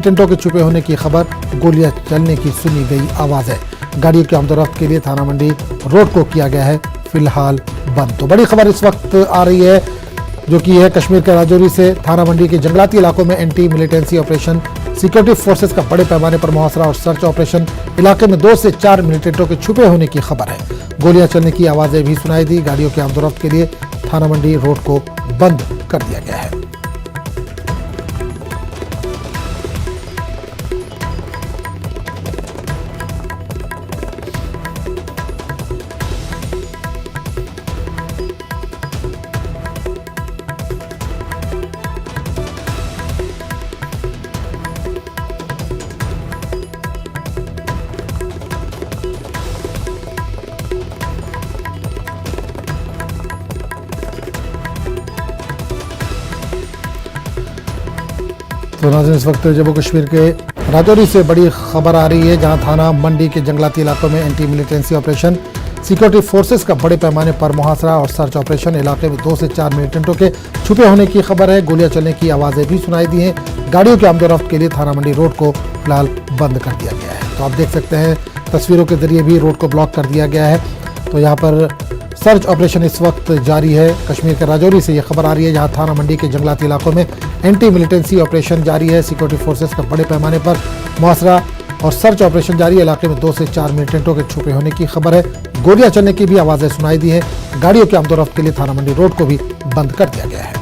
टेंटों के छुपे होने की खबर, गोलियां चलने की सुनी गई आवाज है। गाड़ियों की आमदोरफ्त के लिए थाना मंडी रोड को किया गया है फिलहाल बंद। तो बड़ी खबर इस वक्त आ रही है जो कि है कश्मीर के राजौरी से। थाना मंडी के जंगलाती इलाकों में anti militancy operation, security forces का बड़े पैमाने पर मुहासरा और सर्च ऑपरेशन। इलाके में 2 से 4 मिलिटेंटों के छुपे होने की खबर है। गोलियां चलने की आवाजें भी सुनाई दी। गाड़ियों की आमदोरफ्त के लिए थाना मंडी रोड को बंद कर दिया गया है। तो नाज़रीन, इस वक्त जम्मू कश्मीर के राजौरी से बड़ी खबर आ रही है, जहां थाना मंडी के जंगलाती इलाकों में anti militancy operation, security forces का बड़े पैमाने पर मुहासरा और सर्च ऑपरेशन। इलाके में 2 से 4 मिलिटेंटों के छुपे होने की खबर है। गोलियां चलने की आवाज़ें भी सुनाई दी हैं। गाड़ियों की आमदोरफ्त के लिए थाना मंडी रोड को फिलहाल बंद कर दिया गया है। तो आप देख सकते हैं तस्वीरों के जरिए भी रोड को ब्लॉक कर दिया गया है। तो यहाँ पर सर्च ऑपरेशन इस वक्त जारी है। कश्मीर के राजौरी से ये खबर आ रही है, जहां थाना मंडी के जंगलाती इलाकों में एंटी मिलिटेंसी ऑपरेशन जारी है। सिक्योरिटी फोर्सेस का बड़े पैमाने पर मुहासरा और सर्च ऑपरेशन जारी है। इलाके में 2 से 4 मिलिटेंटों के छुपे होने की खबर है। गोलियां चलने की भी आवाजें सुनाई दी है। गाड़ियों की आमदोरफ्त के लिए थाना मंडी रोड को भी बंद कर दिया गया है।